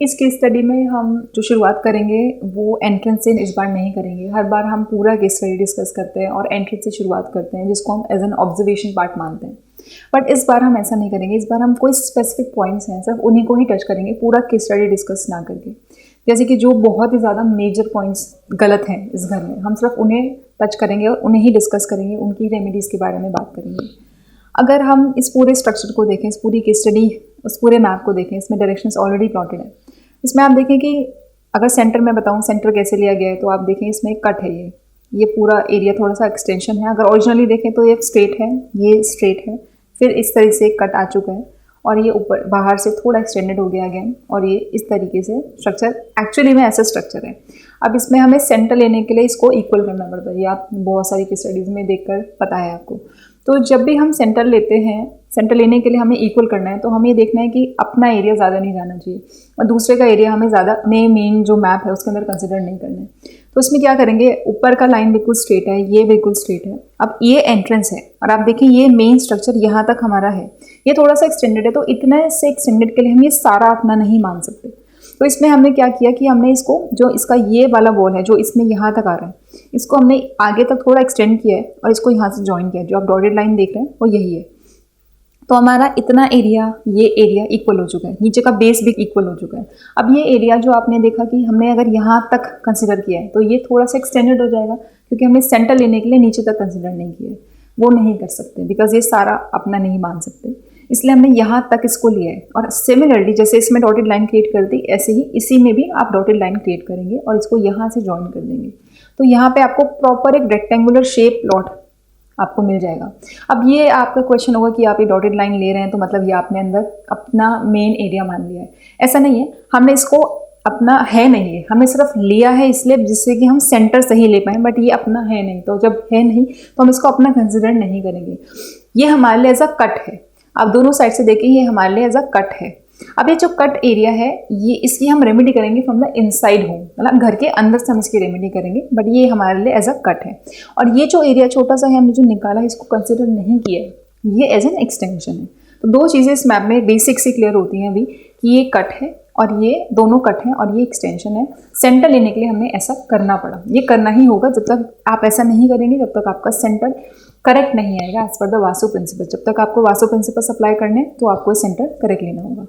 इस case study में हम जो शुरुआत करेंगे वो एंट्रेंस से इस बार नहीं करेंगे। हर बार हम पूरा केस स्टडी डिस्कस करते हैं और एंट्रेंस से शुरुआत करते हैं, जिसको हम एज एन ऑब्जर्वेशन पार्ट मानते हैं। बट इस बार हम ऐसा नहीं करेंगे। इस बार हम कोई स्पेसिफिक पॉइंट्स हैं सिर्फ उन्हीं को ही टच करेंगे, पूरा केस स्टडी डिस्कस ना करके। जैसे कि जो बहुत ही ज़्यादा मेजर पॉइंट्स गलत हैं इस घर में, हम सिर्फ उन्हें टच करेंगे और उन्हें ही डिस्कस करेंगे, उनकी रेमेडीज़ के बारे में बात करेंगे। अगर हम इस पूरे स्ट्रक्चर को देखें, इस पूरी केस स्टडी, उस पूरे मैप को देखें, इसमें डायरेक्शंस ऑलरेडी प्लॉटेड है। इसमें आप देखें कि अगर सेंटर में बताऊं सेंटर कैसे लिया गया है, तो आप देखें इसमें एक कट है, ये पूरा एरिया थोड़ा सा एक्सटेंशन है। अगर ओरिजिनली देखें तो ये स्ट्रेट है, ये स्ट्रेट है, फिर इस तरह से कट आ चुका है और ये ऊपर बाहर से थोड़ा एक्सटेंडेड हो गया अगेन, और ये इस तरीके से स्ट्रक्चर एक्चुअली में ऐसा स्ट्रक्चर है। अब इसमें हमें सेंटर लेने के लिए इसको इक्वल करना पड़ता है, ये आप बहुत सारी केस स्टडीज़ में देखकर पता है आपको। तो जब भी हम सेंटर लेते हैं, सेंटर लेने के लिए हमें इक्वल करना है, तो हमें ये देखना है कि अपना एरिया ज़्यादा नहीं जाना चाहिए और दूसरे का एरिया हमें ज़्यादा अपने मेन जो मैप है उसके अंदर कंसिडर नहीं करना है। तो इसमें क्या करेंगे, ऊपर का लाइन बिल्कुल स्ट्रेट है, ये बिल्कुल स्ट्रेट है। अब ये एंट्रेंस है और आप देखिए ये मेन स्ट्रक्चर यहाँ तक हमारा है, ये थोड़ा सा एक्सटेंडेड है, तो इतने से एक्सटेंडेड के लिए हम ये सारा अपना नहीं मान सकते। तो इसमें हमने क्या किया कि हमने इसको, जो इसका ये वाला वॉल है जो इसमें यहाँ तक आ रहा है, इसको हमने आगे तक थोड़ा एक्सटेंड किया है और इसको यहाँ से ज्वाइन किया है। जो आप डॉटेड लाइन देख रहे हैं वो यही है। तो हमारा इतना एरिया, ये एरिया इक्वल हो चुका है, नीचे का बेस भी इक्वल हो चुका है। अब ये एरिया जो आपने देखा कि हमने अगर यहाँ तक कंसिडर किया है, तो ये थोड़ा सा एक्सटेंडेड हो जाएगा, क्योंकि हमने सेंटर लेने के लिए नीचे तक कंसिडर नहीं किया है। वो नहीं कर सकते बिकॉज ये सारा अपना नहीं मान सकते, इसलिए हमने यहाँ तक इसको लिया है। और सिमिलरली जैसे इसमें डॉटेड लाइन क्रिएट कर दी, ऐसे ही इसी में भी आप डॉटेड लाइन क्रिएट करेंगे और इसको यहाँ से ज्वाइन कर देंगे। तो यहाँ पे आपको प्रॉपर एक रेक्टेंगुलर शेप प्लॉट आपको मिल जाएगा। अब ये आपका क्वेश्चन होगा कि आप ये डॉटेड लाइन ले रहे हैं तो मतलब ये आपने अंदर अपना मेन एरिया मान लिया है। ऐसा नहीं है, हमने इसको अपना है नहीं है, हमने सिर्फ लिया है इसलिए जिससे कि हम सेंटर सही ले पाएँ, बट ये अपना है नहीं। तो जब है नहीं तो हम इसको अपना कंसिडर नहीं करेंगे। ये हमारे लिए एज अ कट है, आप दोनों साइड से देखें, ये हमारे लिए एज अ कट है। अब ये जो कट एरिया है, ये इसकी हम रेमेडी करेंगे फ्रॉम द इनसाइड होम, मतलब घर के अंदर से हम इसकी रेमेडी करेंगे, बट ये हमारे लिए एज अ कट है। और ये जो एरिया छोटा सा है हमने जो निकाला है, इसको कंसिडर नहीं किया है, ये एज एन एक्सटेंशन है। तो दो चीज़ें इस मैप में बेसिक से क्लियर होती हैं अभी कि ये कट है और ये दोनों कट हैं और ये एक्सटेंशन है। सेंटर लेने के लिए हमने ऐसा करना पड़ा, ये करना ही होगा। जब तक आप ऐसा नहीं करेंगे, जब तक आपका सेंटर करेक्ट नहीं आएगा as per the vastu principal. जब तक आपको वास्तु प्रिंसिपल अप्लाई करने, तो आपको सेंटर करेक्ट लेना होगा।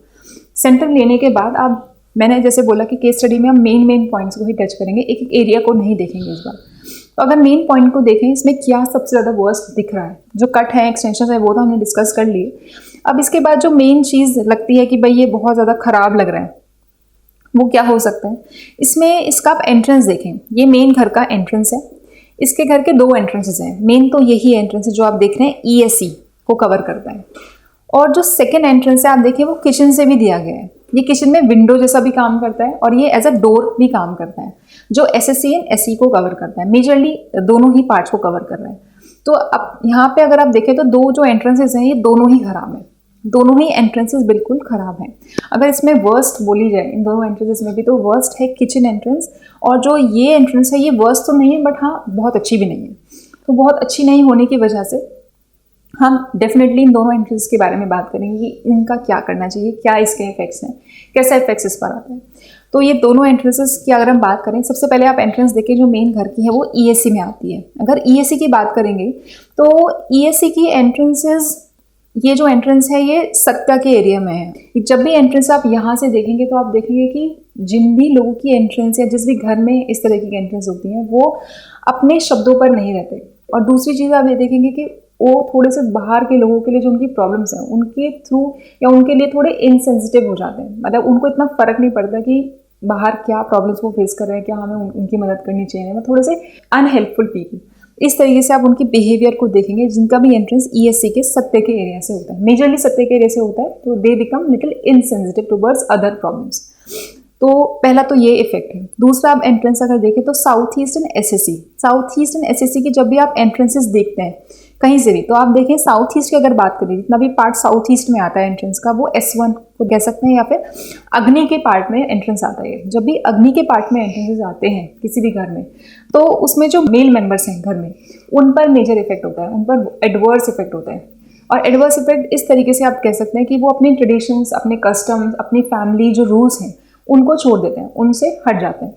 सेंटर लेने के बाद आप, मैंने जैसे बोला कि केस स्टडी में हम मेन पॉइंट्स को ही टच करेंगे, एक एक एरिया को नहीं देखेंगे इस बार। तो अगर मेन पॉइंट को देखें, इसमें क्या सबसे ज़्यादा वर्स्ट दिख रहा है, जो कट है, एक्सटेंशन है, वो तो हमने डिस्कस कर लिए। अब इसके बाद जो मेन चीज़ लगती है कि भाई ये बहुत ज़्यादा ख़राब लग रहा है, वो क्या हो सकता है, इसमें इसका आप एंट्रेंस देखें। ये मेन घर का एंट्रेंस है, इसके घर के दो एंट्रेंसेस हैं। मेन तो यही एंट्रेंस है जो आप देख रहे हैं, ESC को कवर करता है। और जो सेकेंड एंट्रेंस है आप देखिए, वो किचन से भी दिया गया है। ये किचन में विंडो जैसा भी काम करता है और ये एज अ डोर भी काम करता है, जो SSC एंड SE को कवर करता है। मेजरली दोनों ही पार्ट्स को कवर कर रहा है। तो अब यहाँ पे अगर आप देखें तो दो जो एंट्रेंसेस हैं, ये दोनों ही खराब हैं, दोनों ही एंट्रेंसेस बिल्कुल खराब हैं। अगर इसमें वर्स्ट बोली जाए, इन दोनों एंट्रेंसेस में भी, तो वर्स्ट है किचन एंट्रेंस। और जो ये एंट्रेंस है, ये वर्स्ट तो नहीं है, बट हाँ बहुत अच्छी भी नहीं है। तो बहुत अच्छी नहीं होने की वजह से हम डेफिनेटली इन दोनों एंट्रेंस के बारे में बात करेंगे कि इनका क्या करना चाहिए, क्या इसके इफेक्ट्स हैं, कैसा इफेक्ट्स इस पर आता है। तो ये दोनों एंट्रेंसेस की अगर हम बात करें, सबसे पहले आप एंट्रेंस देखें जो मेन घर की है, वो ESC में आती है। अगर ESC की बात करेंगे तो ESC की एंट्रेंसेस, ये जो एंट्रेंस है ये सत्या के एरिया में है। जब भी एंट्रेंस आप यहाँ से देखेंगे तो आप देखेंगे कि जिन भी लोगों की एंट्रेंस या जिस भी घर में इस तरह की एंट्रेंस होती हैं, वो अपने शब्दों पर नहीं रहते। और दूसरी चीज़ आप ये देखेंगे कि वो थोड़े से बाहर के लोगों के लिए जो उनकी प्रॉब्लम्स हैं, उनके थ्रू या उनके लिए थोड़े इनसेंसिटिव हो जाते हैं। मतलब उनको इतना फ़र्क नहीं पड़ता कि बाहर क्या प्रॉब्लम्स वो फेस कर रहे हैं, क्या हमें उनकी मदद करनी चाहिए। मतलब थोड़े से अनहेल्पफुल पीपल, इस तरीके से आप उनकी बिहेवियर को देखेंगे। जिनका भी एंट्रेंस ESC के सत्य के एरिया से होता है, मेजरली सत्य के एरिया से होता है, तो they become little insensitive towards other problems. तो पहला तो ये इफेक्ट है। दूसरा आप एंट्रेंस अगर देखें तो साउथ ईस्ट एंड SSC की जब भी आप एंट्रेंसेस देखते हैं कहीं से भी, तो आप देखें साउथ ईस्ट की अगर बात करें, जितना भी पार्ट साउथ ईस्ट में आता है एंट्रेंस का, वो S1 को कह सकते हैं, या फिर अग्नि के पार्ट में एंट्रेंस आता है। जब भी अग्नि के पार्ट में एंट्रेंसेस आते हैं किसी भी घर में, तो उसमें जो मेल मेंबर्स हैं घर में, उन पर मेजर इफेक्ट होता है, उन पर एडवर्स इफेक्ट होता है। और एडवर्स इफेक्ट इस तरीके से आप कह सकते हैं कि वो अपने ट्रेडिशंस, अपने कस्टम्स, अपनी फैमिली जो रूल्स हैं, उनको छोड़ देते हैं, उनसे हट जाते हैं,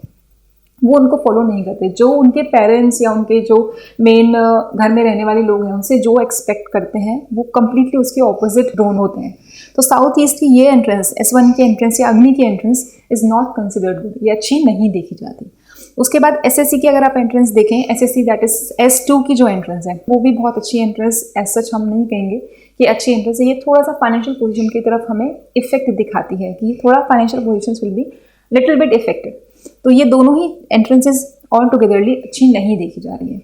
वो उनको फॉलो नहीं करते। जो उनके पेरेंट्स या उनके जो मेन घर में रहने वाले लोग हैं उनसे जो एक्सपेक्ट करते हैं वो कम्प्लीटली उसके ऑपोजिट ड्रोन होते हैं। तो साउथ ईस्ट की ये एंट्रेंस, S1 की एंट्रेंस या अग्नि की entrance is not considered good, ये अच्छी नहीं देखी जाती। उसके बाद SSC की अगर आप एंट्रेंस देखें, SSC दैट इज S2 की जो एंट्रेंस है वो भी बहुत अच्छी एंट्रेंस, एज सच हम नहीं कहेंगे कि अच्छी एंट्रेंस है। ये थोड़ा सा फाइनेंशियल पोजीशन की तरफ हमें इफेक्ट दिखाती है कि थोड़ा financial positions will be little bit affected. तो ये दोनों ही एंट्रेंसेज ऑल टुगेदरली अच्छी नहीं देखी जा रही है।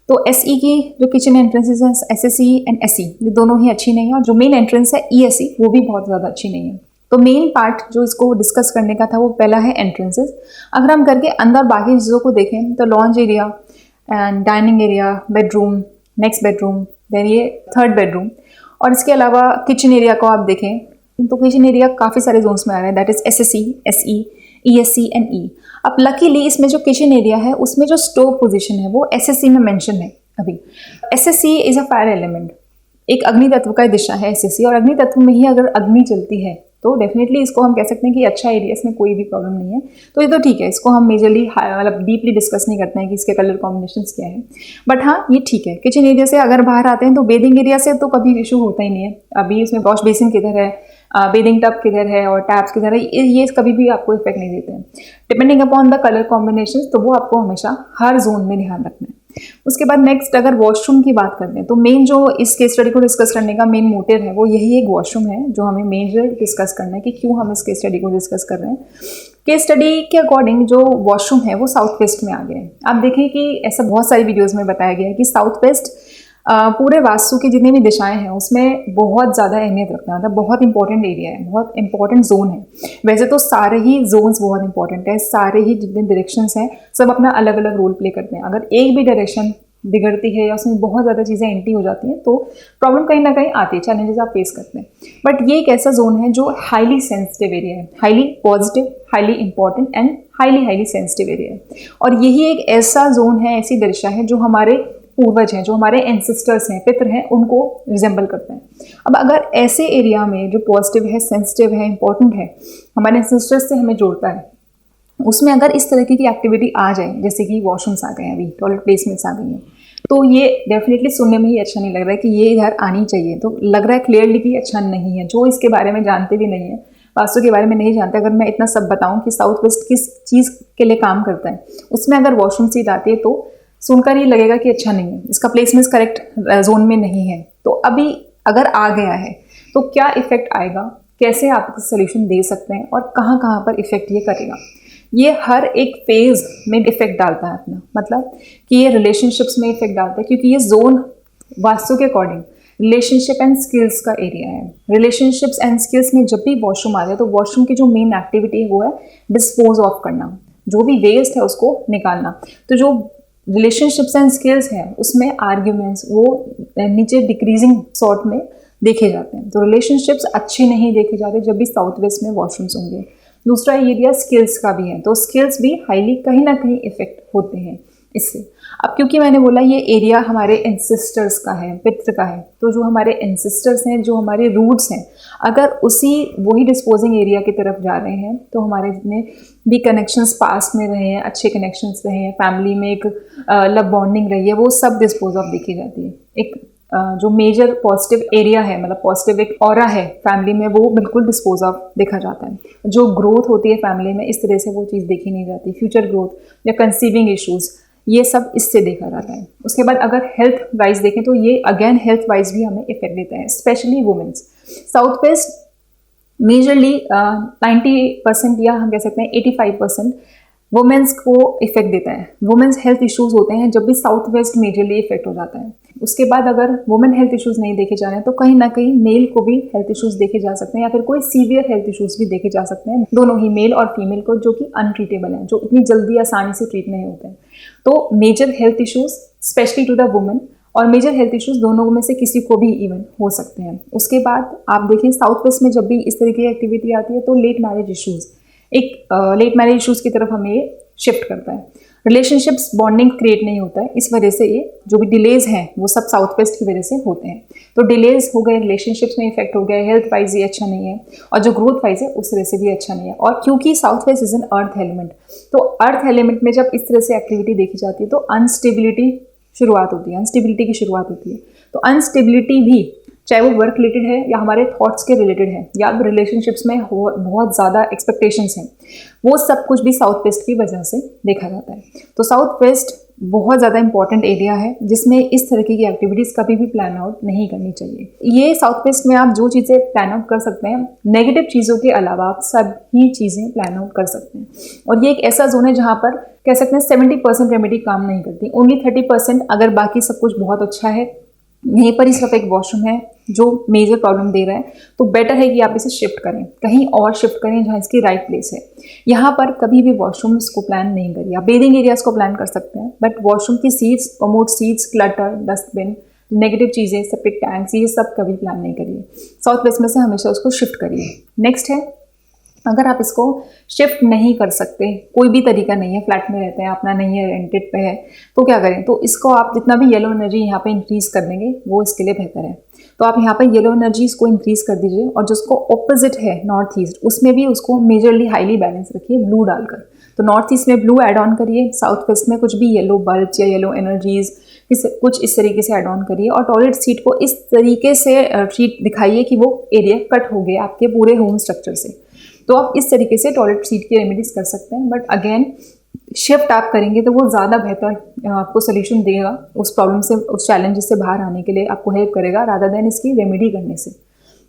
तो SE की जो किचन एंट्रेंसेज हैं, SSE एंड SE, ये दोनों ही अच्छी नहीं है। और जो मेन एंट्रेंस है ESE वो भी बहुत ज़्यादा अच्छी नहीं है। तो मेन पार्ट जो इसको डिस्कस करने का था वो पहला है एंट्रेंसेज। अगर हम करके अंदर बाकी चीज़ों को देखें तो lounge area and dining area, bedroom, next bedroom, then ये थर्ड बेडरूम, और इसके अलावा किचन एरिया को आप देखें तो किचन एरिया काफ़ी सारे जोन्स में आ रहे हैं, that is SSE, SE, ESC and E। अब लकीली इसमें जो किचन एरिया है उसमें जो स्टोव पोजीशन है वो SSC में मेंशन है। अभी SSC is a fire element, एक अग्नि तत्व का दिशा है SSC, और अग्नि तत्व में ही अगर अग्नि चलती है तो डेफिनेटली इसको हम कह सकते हैं कि अच्छा एरिया, इसमें कोई भी प्रॉब्लम नहीं है। तो ये तो ठीक है, इसको हम मेजरली मतलब डीपली डिस्कस नहीं करते हैं कि इसके कलर कॉम्बिनेशंस क्या है, बट हाँ ये ठीक है। किचन एरिया से अगर बाहर आते हैं तो बेदिंग एरिया से तो कभी इशू होता ही नहीं है। अभी इसमें वॉश बेसिन किधर है, बेदिंग टब किधर है और टैप्स किधर है, ये कभी भी आपको इफेक्ट नहीं देते हैं। Depending upon the colour combination, तो वो आपको हमेशा हर जोन में ध्यान रखना है। उसके बाद नेक्स्ट अगर वॉशरूम की बात करते हैं तो मेन जो इस केस स्टडी को डिस्कस करने का मेन मोटिव है वो यही एक वॉशरूम है जो हमें मेजर डिस्कस करना है कि क्यों हम इस केस स्टडी को डिस्कस कर रहे हैं। केस स्टडी के अकॉर्डिंग जो वॉशरूम है वो साउथ वेस्ट में आ गया है। आप देखें कि ऐसा बहुत सारी वीडियोज़ में बताया गया है कि साउथ वेस्ट पूरे वास्तु की जितनी भी दिशाएं हैं उसमें बहुत ज़्यादा अहमियत रखता है, मतलब बहुत इंपॉर्टेंट एरिया है, बहुत इंपॉर्टेंट जोन है। वैसे तो सारे ही जोन्स बहुत इंपॉर्टेंट है, सारे ही जितने डायरेक्शंस हैं सब अपना अलग अलग रोल प्ले करते हैं। अगर एक भी डायरेक्शन बिगड़ती है या उसमें बहुत ज़्यादा चीज़ें एंटी हो जाती हैं तो प्रॉब्लम कहीं ना कहीं आती है, चैलेंजेस आप फेस करते हैं। बट ये एक ऐसा जोन है जो हाईली सेंसिटिव एरिया है, highly positive, highly important and highly sensitive area है। और यही एक ऐसा जोन है, ऐसी दिशा है जो हमारे पूर्वज हैं, जो हमारे एंसेस्टर्स हैं, पितृ हैं, उनको रिजेंबल करते हैं। अब अगर ऐसे एरिया में जो पॉजिटिव है, सेंसिटिव है, इंपॉर्टेंट है, हमारे एंसेस्टर्स से हमें जोड़ता है, उसमें अगर इस तरीके की एक्टिविटी आ जाए, जैसे कि वॉशरूम्स आ गए हैं, अभी टॉयलेट प्लेसमेंट्स आ गई हैं, तो ये डेफिनेटली सुनने में ही अच्छा नहीं लग रहा है कि ये इधर आनी चाहिए। तो लग रहा है क्लियरली कि अच्छा नहीं है। जो इसके बारे में जानते भी नहीं है, वास्तु के बारे में नहीं जानते, अगर मैं इतना सब बताऊं कि साउथ वेस्ट किस चीज़ के लिए काम करता है, उसमें अगर वॉशरूम सीट आती है तो सुनकर ये लगेगा कि अच्छा नहीं है, इसका प्लेसमेंट करेक्ट जोन में नहीं है। तो अभी अगर आ गया है तो क्या इफेक्ट आएगा, कैसे आप सोल्यूशन दे सकते हैं और कहाँ कहाँ पर इफेक्ट ये करेगा, ये हर एक फेज में इफेक्ट डालता है अपना। मतलब कि ये रिलेशनशिप्स में इफेक्ट डालता है, क्योंकि ये जोन वास्तु के अकॉर्डिंग रिलेशनशिप एंड स्किल्स का एरिया है। रिलेशनशिप्स एंड स्किल्स में जब भी वॉशरूम आ जाए तो वॉशरूम की जो मेन एक्टिविटी है वो है डिस्पोज ऑफ करना, जो भी वेस्ट है उसको निकालना। तो जो रिलेशनशिप्स एंड स्किल्स हैं उसमें आर्ग्यूमेंट्स वो नीचे डिक्रीजिंग सॉर्ट में देखे जाते हैं। तो रिलेशनशिप्स अच्छे नहीं देखे जाते जब भी साउथ वेस्ट में वॉशरूम्स होंगे। दूसरा एरिया स्किल्स का भी है, तो स्किल्स भी हाईली कहीं ना कहीं इफेक्ट होते हैं इससे। अब क्योंकि मैंने बोला ये एरिया हमारे एंसेस्टर्स का है, पितृ का है, तो जो हमारे एंसेस्टर्स हैं, जो हमारे रूट्स हैं, अगर उसी वही डिस्पोजिंग एरिया की तरफ जा रहे हैं तो हमारे जितने भी कनेक्शंस पास्ट में रहे हैं, अच्छे कनेक्शंस रहे हैं, फैमिली में एक लव बॉन्डिंग रही है, वो सब डिस्पोज ऑफ देखी जाती है। एक जो मेजर पॉजिटिव एरिया है, मतलब पॉजिटिव एक ऑरा है फैमिली में, वो बिल्कुल डिस्पोज ऑफ देखा जाता है। जो ग्रोथ होती है फैमिली में, इस तरह से वो चीज़ देखी नहीं जाती। फ्यूचर ग्रोथ या कंसीविंग इश्यूज, ये सब इससे देखा जाता है। उसके बाद अगर हेल्थ वाइज देखें तो ये अगेन हेल्थ वाइज भी हमें इफेक्ट देता है, specially women's. South west majorly 90% या हम कह सकते हैं 85% वुमेन्स को इफेक्ट देता है। वुमेन्स हेल्थ इश्यूज होते हैं जब भी साउथ वेस्ट मेजरली इफेक्ट हो जाता है। उसके बाद अगर वुमेन हेल्थ इश्यूज नहीं देखे जा रहे हैं तो कहीं ना कहीं मेल को भी हेल्थ इश्यूज देखे जा सकते हैं, या फिर कोई सीवियर हेल्थ इश्यूज भी देखे जा सकते हैं, दोनों ही मेल और फीमेल को, जो कि अनट्रीटेबल हैं, जो इतनी जल्दी आसानी से ट्रीट नहीं होते हैं। तो major health issues specially to the women और मेजर हेल्थ इश्यूज दोनों में से किसी को भी इवन हो सकते हैं। उसके बाद आप देखिए साउथ वेस्ट में जब भी इस तरीके की एक्टिविटी आती है तो लेट मैरिज इश्यूज, एक लेट मैरिज इश्यूज की तरफ हमें शिफ्ट करता है। रिलेशनशिप्स बॉन्डिंग क्रिएट नहीं होता है। इस वजह से ये जो भी डिलेज हैं वो सब साउथ वेस्ट की वजह से होते हैं। तो डिलेज हो गए, रिलेशनशिप्स में इफेक्ट हो गया, हेल्थ वाइज ये अच्छा नहीं है, और जो ग्रोथ वाइज है उस तरह से भी अच्छा नहीं है। और क्योंकि south west is an earth element, तो अर्थ एलिमेंट में जब इस तरह से एक्टिविटी देखी जाती है तो अनस्टेबिलिटी शुरुआत होती है, अनस्टेबिलिटी की शुरुआत होती है। तो अनस्टेबिलिटी भी चाहे वो वर्क रिलेटेड है या हमारे थॉट्स के रिलेटेड है या रिलेशनशिप्स में बहुत ज़्यादा एक्सपेक्टेशंस हैं, वो सब कुछ भी साउथ वेस्ट की वजह से देखा जाता है। तो साउथ वेस्ट बहुत ज़्यादा इंपॉर्टेंट एरिया है जिसमें इस तरह की एक्टिविटीज़ कभी भी प्लान आउट नहीं करनी चाहिए। ये साउथ वेस्ट में आप जो चीज़ें प्लान आउट कर सकते हैं, नेगेटिव चीज़ों के अलावा आप सभी चीज़ें प्लान आउट कर सकते हैं। और ये एक ऐसा जोन है जहाँ पर कह सकते हैं 70% रेमेडी काम नहीं करती, ओनली 30%। अगर बाकी सब कुछ बहुत अच्छा है, यहीं पर ही सिर्फ एक वॉशरूम है जो मेजर प्रॉब्लम दे रहा है, तो बेटर है कि आप इसे शिफ्ट करें, कहीं और शिफ्ट करें जहाँ इसकी राइट प्लेस है। यहाँ पर कभी भी वॉशरूम्स को प्लान नहीं करिए। आप बेदिंग एरियाज को प्लान कर सकते हैं, बट वॉशरूम की seats, commode seats, clutter, dustbin, negative चीज़ें, सेप्टिक टैंक्स, ये सब कभी प्लान नहीं करिए। साउथ वेस्ट में से हमेशा उसको शिफ्ट करिए। नेक्स्ट है, अगर आप इसको शिफ्ट नहीं कर सकते, कोई भी तरीका नहीं है, फ्लैट में रहते हैं, अपना नहीं है, रेंटेड पे है, तो क्या करें? तो इसको आप जितना भी येलो एनर्जी यहाँ पे इंक्रीज कर देंगे वो इसके लिए बेहतर है। तो आप यहाँ पे येलो एनर्जीज को इंक्रीज कर दीजिए, और जिसको ऑपोजिट है नॉर्थ ईस्ट, उसमें भी उसको मेजरली हाईली बैलेंस रखिए ब्लू डालकर। तो नॉर्थ ईस्ट में ब्लू ऐड ऑन करिए, साउथ वेस्ट में कुछ भी येलो बल्ब या येलो एनर्जीज कुछ इस तरीके से ऐड ऑन करिए, और टॉयलेट सीट को इस तरीके से शीट दिखाइए कि वो एरिया कट हो गया आपके पूरे होम स्ट्रक्चर से। तो आप इस तरीके से टॉयलेट सीट की रेमेडीज कर सकते हैं। बट अगेन शिफ्ट आप करेंगे तो वो ज़्यादा बेहतर आपको सोल्यूशन देगा, उस प्रॉब्लम से, उस चैलेंजेस से बाहर आने के लिए आपको हेल्प करेगा, रादर देन इसकी रेमेडी करने से।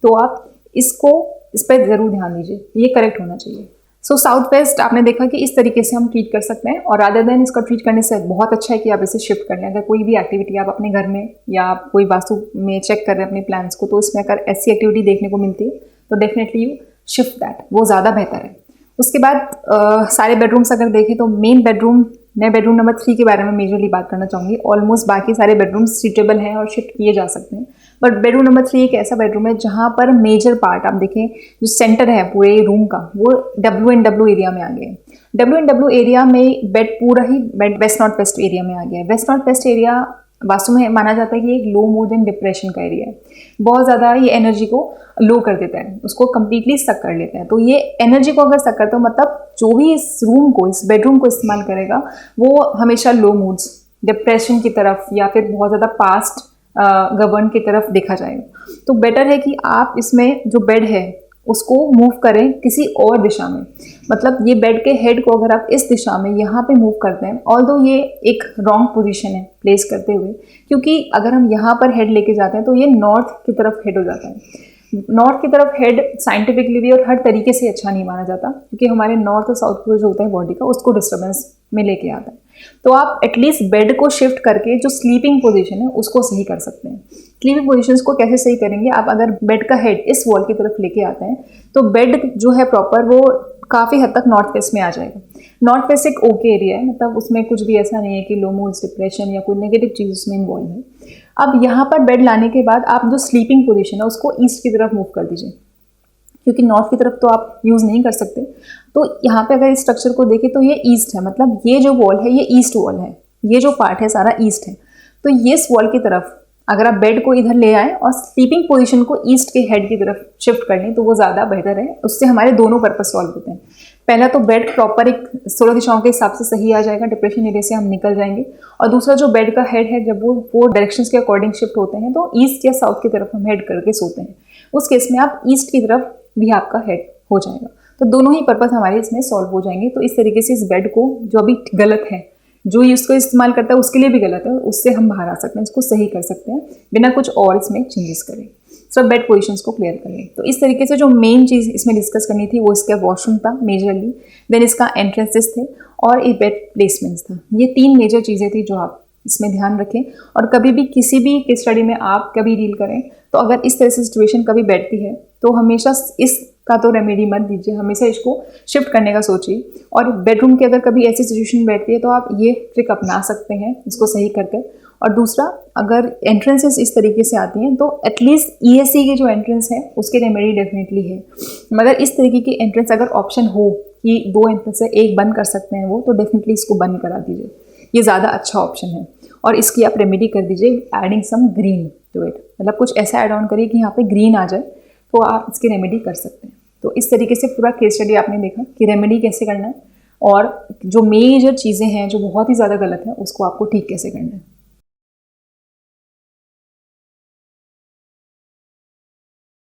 तो आप इस पर ज़रूर ध्यान दीजिए, ये करेक्ट होना चाहिए। सो साउथ वेस्ट आपने देखा कि इस तरीके से हम ट्रीट कर सकते हैं, और रादर देन इसका ट्रीट करने से बहुत अच्छा है कि आप इसे शिफ्ट कर लें। अगर कोई भी एक्टिविटी आप अपने घर में या आप कोई वास्तु में चेक कर रहे हैं अपने प्लान्स को, तो इसमें अगर ऐसी एक्टिविटी देखने को मिलती है तो डेफिनेटली यू शिफ्ट दैट, वो ज़्यादा बेहतर है। उसके बाद सारे बेडरूम्स अगर देखें तो मेन बेडरूम, मैं बेडरूम नंबर 3 के बारे में मेजरली बात करना चाहूँगी। ऑलमोस्ट बाकी सारे बेडरूम्स सूटेबल हैं और शिफ्ट किए जा सकते हैं, बट बेडरूम नंबर 3 एक ऐसा बेडरूम है जहाँ पर मेजर पार्ट आप देखें, जो सेंटर है पूरे रूम का, वो WNW एरिया में आ गया है। WNW एरिया में बेड पूरा ही बेड वेस्ट नॉर्थ वेस्ट एरिया में आ गया है। वेस्ट नॉर्थ वेस्ट एरिया वास्तव में माना जाता है कि एक लो मूड एंड डिप्रेशन का एरिया है। बहुत ज़्यादा ये एनर्जी को लो कर देता है, उसको कंप्लीटली सक कर लेता है। तो ये एनर्जी को अगर सक करता है, मतलब जो भी इस रूम को, इस बेडरूम को इस्तेमाल करेगा, वो हमेशा लो मूड्स, डिप्रेशन की तरफ या फिर बहुत ज़्यादा पास्ट गवर्न की तरफ देखा जाएगा। तो बेटर है कि आप इसमें जो बेड है उसको मूव करें किसी और दिशा में। मतलब ये बेड के हेड को अगर आप इस दिशा में यहाँ पे मूव करते हैं, ऑल्दो ये एक रॉन्ग पोजीशन है प्लेस करते हुए, क्योंकि अगर हम यहाँ पर हेड लेके जाते हैं तो ये नॉर्थ की तरफ हेड हो जाता है। नॉर्थ की तरफ हेड साइंटिफिकली भी और हर तरीके से अच्छा नहीं माना जाता, क्योंकि हमारे नॉर्थ और साउथ को जो होता है बॉडी का, उसको डिस्टर्बेंस में लेके आता है। तो आप एटलीस्ट बेड को शिफ्ट करके जो स्लीपिंग पोजीशन है उसको सही कर सकते हैं। स्लीपिंग पोजीशंस को कैसे सही करेंगे? आप अगर बेड का हेड इस वॉल की तरफ लेके आते हैं तो बेड जो है प्रॉपर वो काफ़ी हद तक नॉर्थ वेस्ट में आ जाएगा। नॉर्थ वेस्ट एक ओके एरिया है, मतलब उसमें कुछ भी ऐसा नहीं है कि लो मूड्स, डिप्रेशन या कोई नेगेटिव चीज़ उसमें इन्वॉल्व है। अब यहाँ पर बेड लाने के बाद आप जो स्लीपिंग पोजीशन है उसको ईस्ट की तरफ मूव कर दीजिए, क्योंकि नॉर्थ की तरफ तो आप यूज़ नहीं कर सकते। तो यहाँ पे अगर इस स्ट्रक्चर को देखें तो ये ईस्ट है, मतलब ये जो वॉल है ये ईस्ट वॉल है, ये जो पार्ट है सारा ईस्ट है। तो ये इस वॉल की तरफ अगर आप बेड को इधर ले आए और स्लीपिंग पोजीशन को ईस्ट के हेड की तरफ शिफ्ट कर लें तो वो ज़्यादा बेहतर है। उससे हमारे दोनों पर्पस सॉल्व होते हैं। पहला तो बेड प्रॉपर एक 16 दिशाओं के हिसाब से सही आ जाएगा, डिप्रेशन एरिया से हम निकल जाएंगे। और दूसरा जो बेड का हेड है, जब वो डायरेक्शंस के अकॉर्डिंग शिफ्ट होते हैं तो ईस्ट या साउथ की तरफ हम हेड करके सोते हैं, उस केस में आप ईस्ट की तरफ भी आपका हेड हो जाएगा। तो दोनों ही पर्पस हमारे इसमें सॉल्व हो जाएंगे। तो इस तरीके से इस बेड को जो अभी गलत है, जो उसको इस्तेमाल करता है उसके लिए भी गलत है, उससे हम बाहर आ सकते हैं, इसको सही कर सकते हैं बिना कुछ और इसमें चेंजेस करें। सब बेड पोजीशंस को क्लियर करें। तो इस तरीके से जो मेन चीज़ इसमें डिस्कस करनी थी वो इसका वॉशरूम था मेजरली, देन इसका एंट्रेंसेस थे और ये बेड प्लेसमेंट्स था। ये 3 मेजर चीज़ें थी जो आप इसमें ध्यान रखें। और कभी भी किसी भी केस स्टडी में आप कभी डील करें तो अगर इस तरह से सिचुएशन कभी बैठती है तो हमेशा इसका तो रेमेडी मत दीजिए, हमेशा इसको शिफ्ट करने का सोचिए। और बेडरूम की अगर कभी ऐसी सिचुएशन बैठती है तो आप ये ट्रिक अपना सकते हैं इसको सही करके। और दूसरा, अगर एंट्रेंसेस इस तरीके से आती हैं तो एटलीस्ट ESC की जो एंट्रेंस है उसके रेमेडी डेफिनेटली है, मगर इस तरीके की एंट्रेंस अगर ऑप्शन हो कि 2 एंट्रेंस से एक बंद कर सकते हैं वो, तो डेफिनेटली इसको बंद करा दीजिए, ये ज़्यादा अच्छा ऑप्शन है। और इसकी आप रेमेडी कर दीजिए adding some green to it, मतलब कुछ ऐसा ऐड ऑन करिए कि यहाँ पे ग्रीन आ जाए, तो आप इसकी रेमेडी कर सकते हैं। तो इस तरीके से पूरा केस स्टडी आपने देखा कि रेमेडी कैसे करना है और जो मेजर चीज़ें हैं जो बहुत ही ज़्यादा गलत है उसको आपको ठीक कैसे करना है।